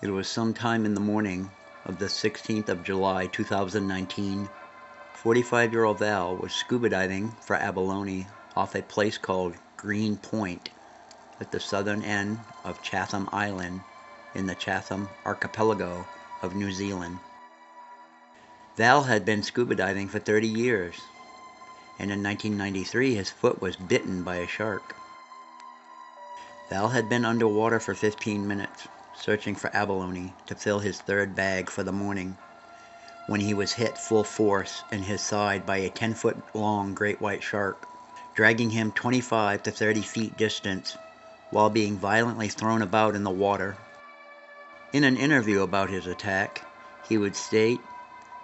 It was sometime in the morning of the 16th of July 2019. 45-year-old Val was scuba diving for abalone off a place called Green Point at the southern end of Chatham Island in the Chatham Archipelago of New Zealand. Val had been scuba diving for 30 years, and in 1993 his foot was bitten by a shark. Val had been underwater for 15 minutes, searching for abalone to fill his third bag for the morning, when he was hit full force in his side by a 10-foot-long great white shark, dragging him 25 to 30 feet distance while being violently thrown about in the water. In an interview about his attack, he would state,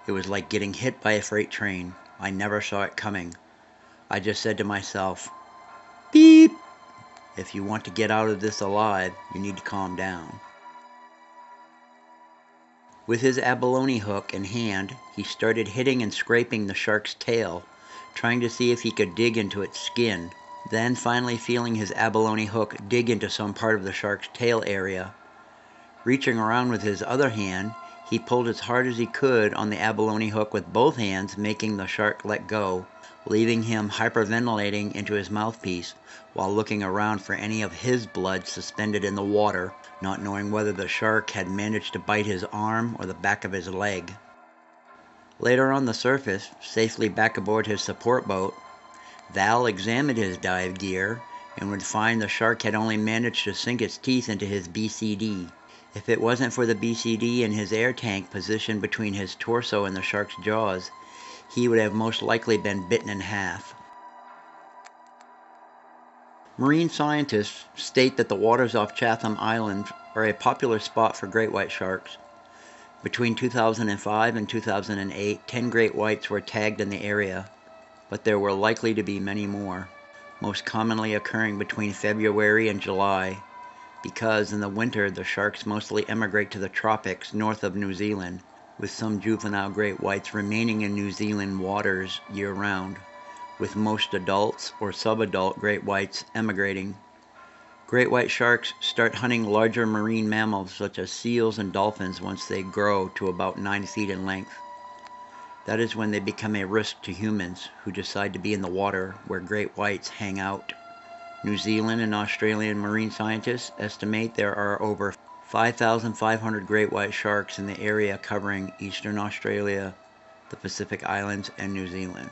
"It was like getting hit by a freight train. I never saw it coming. I just said to myself, beep! If you want to get out of this alive, you need to calm down." With his abalone hook in hand, he started hitting and scraping the shark's tail, trying to see if he could dig into its skin. Then, finally feeling his abalone hook dig into some part of the shark's tail area. Reaching around with his other hand, he pulled as hard as he could on the abalone hook with both hands, making the shark let go, leaving him hyperventilating into his mouthpiece while looking around for any of his blood suspended in the water, not knowing whether the shark had managed to bite his arm or the back of his leg. Later on the surface, safely back aboard his support boat, Val examined his dive gear and would find the shark had only managed to sink its teeth into his BCD. If it wasn't for the BCD in his air tank positioned between his torso and the shark's jaws, he would have most likely been bitten in half. Marine scientists state that the waters off Chatham Island are a popular spot for great white sharks. Between 2005 and 2008, 10 great whites were tagged in the area, but there were likely to be many more, most commonly occurring between February and July, because in the winter the sharks mostly emigrate to the tropics north of New Zealand, with some juvenile great whites remaining in New Zealand waters year-round, with most adults or subadult great whites emigrating. Great white sharks start hunting larger marine mammals such as seals and dolphins once they grow to about 9 feet in length. That is when they become a risk to humans who decide to be in the water where great whites hang out. New Zealand and Australian marine scientists estimate there are over 5,500 great white sharks in the area covering eastern Australia, the Pacific Islands, and New Zealand.